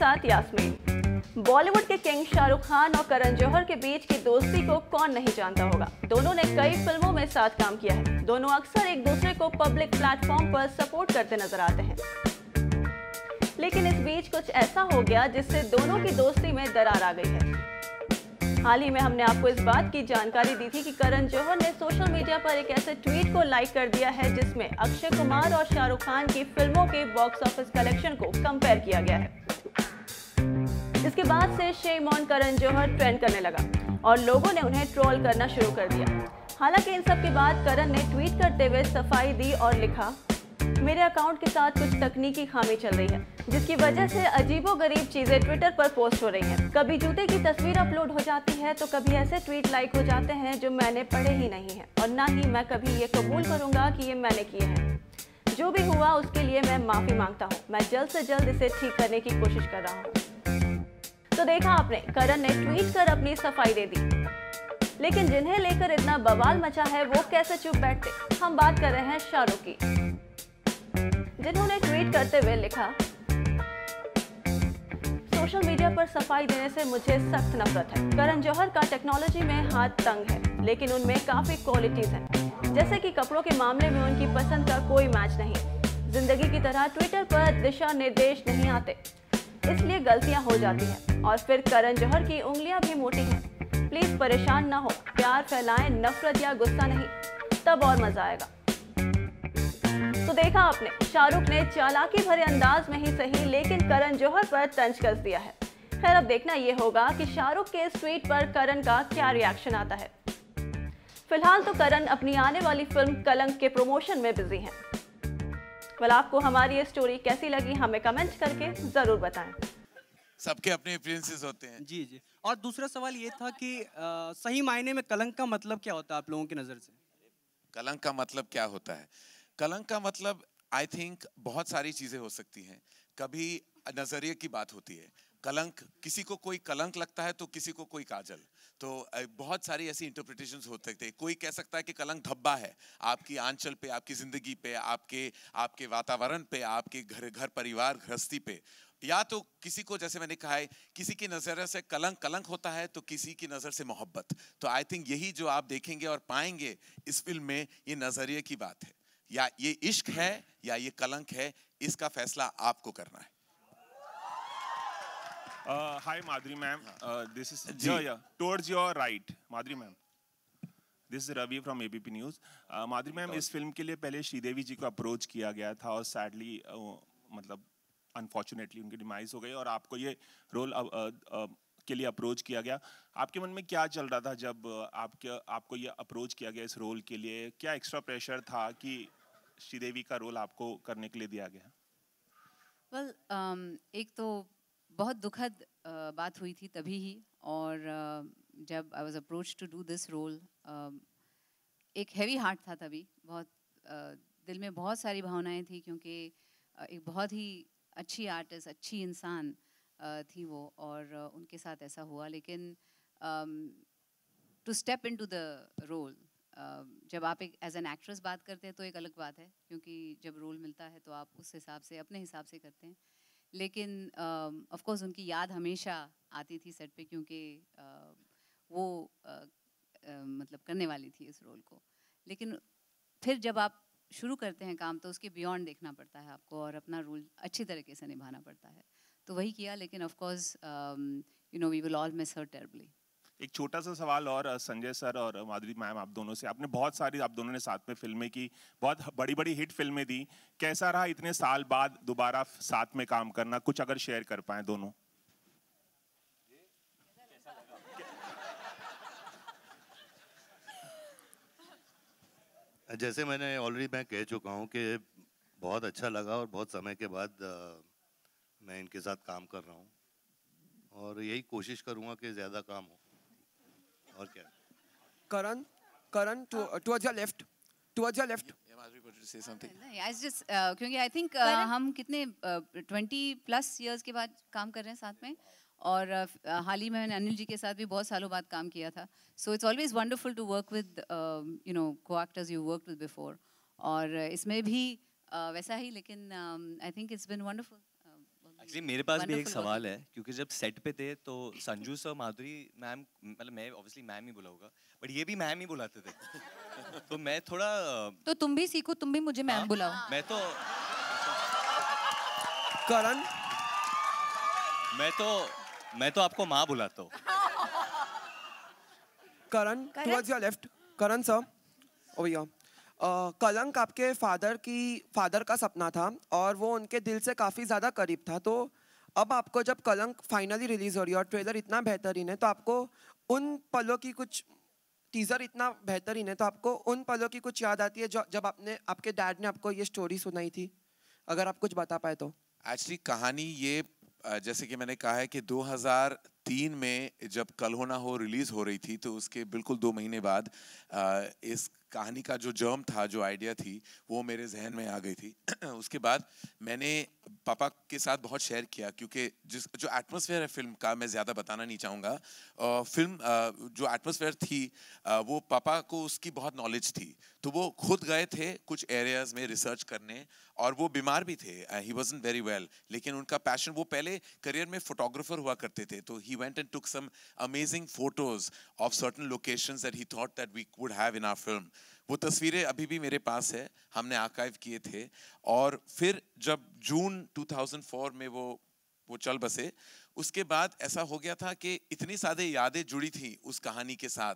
साथ यास्मीन। बॉलीवुड के किंग शाहरुख खान और करण जौहर के बीच की दोस्ती को कौन नहीं जानता होगा। दोनों ने कई फिल्मों में साथ काम किया है। दोनों अक्सर एक दूसरे को पब्लिक प्लेटफॉर्म पर सपोर्ट करते नजर आते हैं, लेकिन इस बीच कुछ ऐसा हो गया जिससे दोनों की दोस्ती में दरार आ गई है। हाल ही में हमने आपको इस बात की जानकारी दी थी कि करण जौहर ने सोशल मीडिया पर एक ऐसे ट्वीट को लाइक कर दिया है जिसमें अक्षय कुमार और शाहरुख खान की फिल्मों के बॉक्स ऑफिस कलेक्शन को कंपेयर किया गया है, जिसके बाद से shame on Karan Johar trend करने लगा और लोगों ने उन्हें ट्रोल करना शुरू कर दिया। हालांकि इन सब के बाद करण ने ट्वीट करते हुए सफाई दी और लिखा, मेरे अकाउंट के साथ कुछ तकनीकी खामी चल रही है, जिसकी वजह से अजीबोगरीब चीजें ट्विटर पर पोस्ट हो रही हैं। कभी जूते की तस्वीर अपलोड हो जाती है तो कभी ऐसे ट्वीट लाइक हो जाते हैं जो मैंने पढ़े ही नहीं है, और ना ही मैं कभी ये कबूल करूंगा कि ये मैंने किए हैं। जो भी हुआ उसके लिए मैं माफी मांगता हूँ। मैं जल्द से जल्द इसे ठीक करने की कोशिश कर रहा हूँ। तो देखा आपने, करण ने ट्वीट कर अपनी सफाई दे दी, लेकिन जिन्हें लेकर इतना बवाल मचा है वो कैसे चुप बैठते। हम बात कर रहे हैं शाहरुख की, जिन्होंने ट्वीट करते हुए लिखा, सोशल मीडिया पर सफाई देने से मुझे सख्त नफरत है। करण जौहर का टेक्नोलॉजी में हाथ तंग है, लेकिन उनमें काफी क्वालिटीज हैं, जैसे कि कपड़ों के मामले में उनकी पसंद का कोई मैच नहीं। जिंदगी की तरह ट्विटर पर दिशा निर्देश नहीं आते, इसलिए गलतियां हो जाती हैं, और फिर करण जौहर की उंगलियां भी मोटी हैं। प्लीज परेशान ना हो, प्यार फैलाएं, नफरत या गुस्सा नहीं, तब और मजा आएगा। तो देखा आपने, शाहरुख ने चालाकी भरे अंदाज में ही सही लेकिन करण जौहर पर तंज कस दिया है। खैर, अब देखना यह होगा कि शाहरुख के इस ट्वीट पर करण का क्या रिएक्शन आता है। फिलहाल तो करण अपनी आने वाली फिल्म कलंक के प्रमोशन में बिजी हैं। वेल, आपको हमारी ये स्टोरी कैसी लगी हमें कमेंट करके जरूर बताएं। सबके अपने एक्सपीरियंसेस होते हैं। जी जी। और दूसरा सवाल ये था कि सही मायने में कलंक का मतलब क्या होता है आप लोगों की नज़र से? कलंक का मतलब क्या होता है? कलंक का मतलब आई थिंक बहुत सारी चीजें हो सकती हैं। कभी नजरिए की बात होती है। कलंक, किसी को कोई कलंक लगता है तो किसी को कोई काजल, तो बहुत सारी ऐसी इंटरप्रिटेशंस हो सकते हैं। कोई कह सकता है कि कलंक धब्बा है आपकी आंचल पे, आपकी जिंदगी पे, आपके वातावरण पे, आपके घर परिवार गृहस्थी पे। या तो किसी को, जैसे मैंने कहा है, किसी की नजर से कलंक होता है तो किसी की नजर से मोहब्बत। तो आई थिंक यही जो आप देखेंगे और पाएंगे इस फिल्म में, ये नजरिए की बात है। या ये इश्क है या ये कलंक है, इसका फैसला आपको करना है। Hi Madhuri ma'am, this is towards your right, Madhuri ma'am. This is Ravi from ABP News. Madhuri ma'am, इस फिल्म के लिए पहले श्रीदेवी जी को अप्रोच किया गया था और सैडली मतलब अनफॉर्चुनेटली उनकी डिमाइस हो गई और आपको ये रोल के लिए अप्रोच किया गया। आपके मन में क्या चल रहा था जब आपको ये अप्रोच किया गया इस रोल के लिए? क्या एक्स्ट्रा प्रेशर था कि श्रीदेवी का रोल आपको करने के लिए दिया गया? Well, एक तो बहुत दुखद बात हुई थी तभी ही, और जब I was approach to do this role, एक हैवी हार्ट था तभी। बहुत दिल में बहुत सारी भावनाएं थी, क्योंकि एक बहुत ही अच्छी आर्टिस्ट, अच्छी इंसान थी वो, और उनके साथ ऐसा हुआ। लेकिन to step into the role, जब आप एक एज एन एक्ट्रेस बात करते हैं तो एक अलग बात है, क्योंकि जब रोल मिलता है तो आप उस हिसाब से, अपने हिसाब से करते हैं। लेकिन ऑफ कोर्स उनकी याद हमेशा आती थी सेट पे, क्योंकि वो मतलब करने वाली थी इस रोल को। लेकिन फिर जब आप शुरू करते हैं काम तो उसके बियॉन्ड देखना पड़ता है आपको, और अपना रोल अच्छी तरीके से निभाना पड़ता है। तो वही किया, लेकिन of course you know we will all miss her terribly. एक छोटा सा सवाल और संजय सर और माधुरी मैम, आप दोनों से, आपने बहुत सारी, आप दोनों ने साथ में फिल्में की, बहुत बड़ी बड़ी हिट फिल्में दी। कैसा रहा इतने साल बाद दोबारा साथ में काम करना? कुछ अगर शेयर कर पाए दोनों। जैसे मैंने ऑलरेडी मैं कह चुका हूँ कि बहुत अच्छा लगा और बहुत समय के बाद मैं इनके साथ काम कर रहा हूँ, और यही कोशिश करूँगा कि ज़्यादा काम हो। और क्या? Karan, towards your left. क्योंकि आई थिंक हम कितने 20+ years के बाद काम कर रहे हैं साथ में, और हाल ही में मैंने अनिल जी के साथ भी बहुत सालों बाद काम किया था। So it's always wonderful to work with you know co-actors you worked with before, और इसमें भी वैसा ही। लेकिन I think it's been wonderful. Actually मेरे पास भी एक Wonderful सवाल है, क्योंकि जब सेट पे थे तो संजू सर, माधुरी मैम, मतलब मैं ऑब्वियसली मैम ही बोला होगा, बट ये भी मैम ही बुलाते थे। तो मैं थोड़ा, तो तुम भी सीखो, तुम भी मुझे मैम बुलाओ। मैं Karan, तो आपको माँ बुलाता हूँ। Karan, towards your left. Karan sir, over here. कलंक आपके फादर का सपना था और वो उनके दिल से काफ़ी ज़्यादा करीब था। तो अब आपको जब कलंक फाइनली रिलीज हो रही है और ट्रेलर इतना बेहतरीन है, तो आपको उन पलों की कुछ, टीजर इतना बेहतरीन है, तो आपको उन पलों की कुछ याद आती है जब आपके डैड ने आपको ये स्टोरी सुनाई थी? अगर आप कुछ बता पाए तो। एक्चुअली कहानी ये, जैसे कि मैंने कहा है कि 2003 में जब कल हो ना हो रिलीज हो रही थी, तो उसके बिल्कुल 2 महीने बाद इस कहानी का जो जर्म था, जो आइडिया थी, वो मेरे जहन में आ गई थी। उसके बाद मैंने पापा के साथ बहुत शेयर किया, क्योंकि जो एटमॉस्फेयर है फिल्म का, मैं ज़्यादा बताना नहीं चाहूँगा। फिल्म जो एटमॉस्फेयर थी, वो पापा को उसकी बहुत नॉलेज थी, तो वो खुद गए थे कुछ एरियाज में रिसर्च करने, और वो बीमार भी थे, ही वाजंट वेरी वेल, लेकिन उनका पैशन, वो पहले करियर में फोटोग्राफर हुआ करते थे, तो he went and took some amazing photos of certain locations that he thought that we would have in our film. वो तस्वीरें अभी भी मेरे पास है, हमने आर्काइव किए थे। और फिर जब जून 2004 में वो चल बसे, उसके बाद ऐसा हो गया था कि इतनी सारी यादें जुड़ी थी उस कहानी के साथ,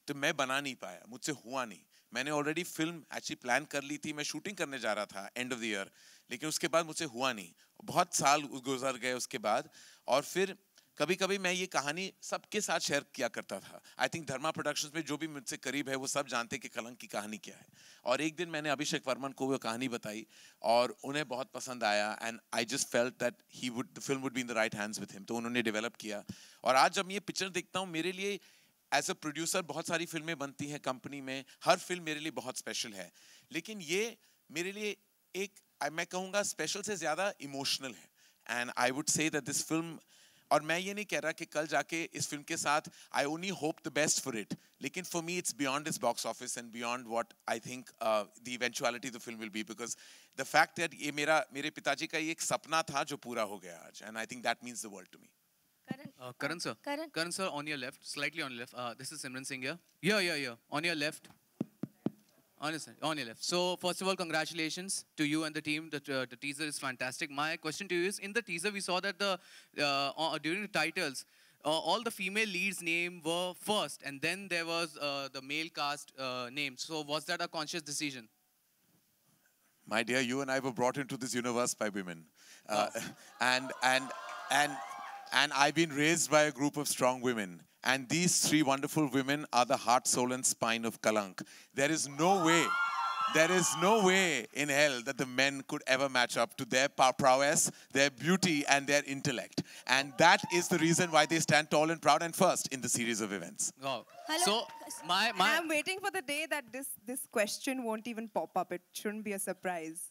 तो मैं बना नहीं पाया, मुझसे हुआ नहीं। मैंने ऑलरेडी फिल्म एक्चुअली प्लान कर ली थी, मैं शूटिंग करने जा रहा था एंड ऑफ द ईयर, लेकिन उसके बाद मुझसे हुआ नहीं। बहुत साल गुजर गए उसके बाद, और फिर कभी कभी मैं ये कहानी सबके साथ शेयर किया करता था। आई थिंक धर्मा प्रोडक्शंस में जो भी मुझसे करीब है, वो सब जानते कि कलंक की कहानी क्या है। और एक दिन मैंने अभिषेक वर्मन को वो कहानी बताई, और उन्हें बहुत पसंद आया, and I just felt that the film would be in the right hands with him, तो उन्होंने डेवलप किया। और आज जब ये पिक्चर देखता हूँ, मेरे लिए एज अ प्रोड्यूसर बहुत सारी फिल्में बनती हैं कंपनी में, हर फिल्म मेरे लिए बहुत स्पेशल है, लेकिन ये मेरे लिए एक, मैं कहूँगा स्पेशल से ज़्यादा इमोशनल है। And I would say that this film, और मैं ये नहीं कह रहा कि कल जाके इस फिल्म के साथ I only hope the best for it, लेकिन for me it's beyond its box office and beyond what I think the eventuality the film will be, because the fact that ये मेरे पिताजी का ये एक सपना था जो पूरा हो गया आज, and I think that means the world to me. Karan sir. Karan sir, on your left, slightly on your left. This is Simran Singh here. Yeah. On your left. On your left. So first of all, congratulations to you and the team. The teaser is fantastic. My question to you is, in the teaser we saw that during the titles, all the female leads' name were first, and then there was the male cast name. So was that a conscious decision? My dear, you and I were brought into this universe by women, and I've been raised by a group of strong women. And these 3 wonderful women are the heart, soul, and spine of Kalank. There is no way in hell that the men could ever match up to their prowess, their beauty, and their intellect. And that is the reason why they stand tall and proud and first in the series of events. Wow. Hello. So I'm waiting for the day that this question won't even pop up. It shouldn't be a surprise.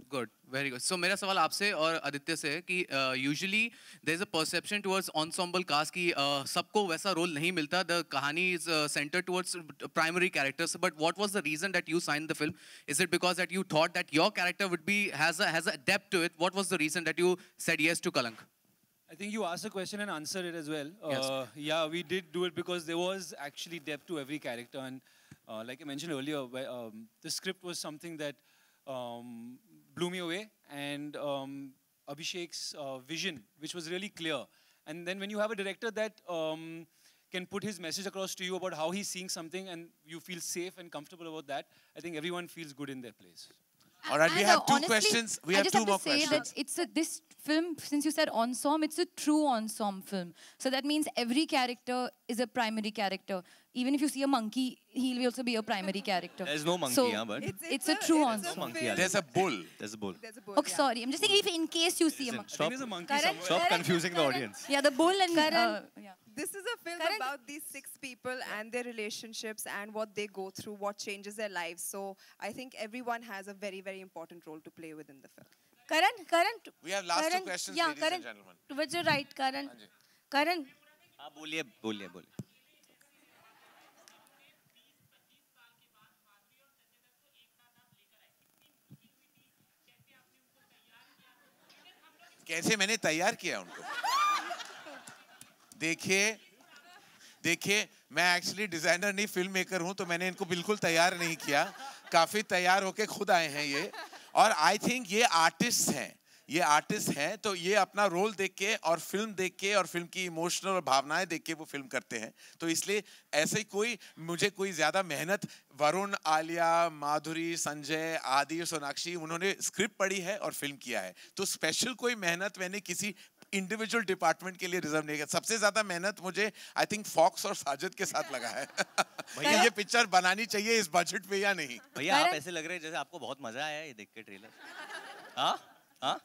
Good, very good. So मेरा सवाल आपसे और आदित्य से है कि usually there is a perception towards ensemble cast कि सबको वैसा रोल नहीं मिलता. The कहानी is centered towards primary characters. But what was the reason that you signed the film? Is it because that you thought that your character would be has a depth to it? What was the reason that you said yes to Kalank? I think you asked a question and answered it as well. Yes. Yeah, we did do it because there was actually depth to every character, and like I mentioned earlier, the script was something that blew me away, and Abhishek's vision, which was really clear. And then when you have a director that can put his message across to you about how he's seeing something, and you feel safe and comfortable about that, I think everyone feels good in their place. All right, we have 2 honestly, questions. We have 2 more questions. I just have to say that this film, since you said ensemble, it's a true ensemble film. So that means every character is a primary character. Even if you see a monkey, he'll also be a primary character. There's no monkey, so but it's a true ensemble. There's a bull. There's a bull. Okay, sorry. I'm just saying if in case you see a monkey. Stop confusing the audience. Yeah, the bull and yeah. This is a film about these 6 people and their relationships and what they go through, what changes their lives. So I think everyone has a very, very important role to play within the film. Karan. We have last 2 questions, ladies and gentlemen. Towards your right, Karan. हाँ बोलिए. कैसे मैंने तैयार किया उनको। देखिए मैं actually designer नहीं फिल्म मेकर हूं, तो मैंने इनको बिल्कुल तैयार नहीं किया, काफी तैयार होके खुद आए हैं ये। और आई थिंक ये आर्टिस्ट हैं, तो ये अपना रोल देख के और फिल्म देख के और फिल्म की इमोशनल और भावनाएं देख के वो फिल्म करते हैं। तो इसलिए ऐसे मुझे कोई ज्यादा मेहनत, वरुण, आलिया, माधुरी, संजय, आदि, सोनाक्षी, उन्होंने स्क्रिप्ट पढ़ी है और फिल्म किया है, तो स्पेशल कोई मेहनत मैंने किसी इंडिविजुअल डिपार्टमेंट के लिए रिजर्व नहीं किया। सबसे ज्यादा मेहनत मुझे आई थिंक फॉक्स और साजिद के साथ लगा है। भैया ये पिक्चर बनानी चाहिए इस बजट पे या नहीं। भैया आप ऐसे लग रहे हैं जैसे आपको बहुत मजा आया ये देख के ट्रेलर। हाँ हाँ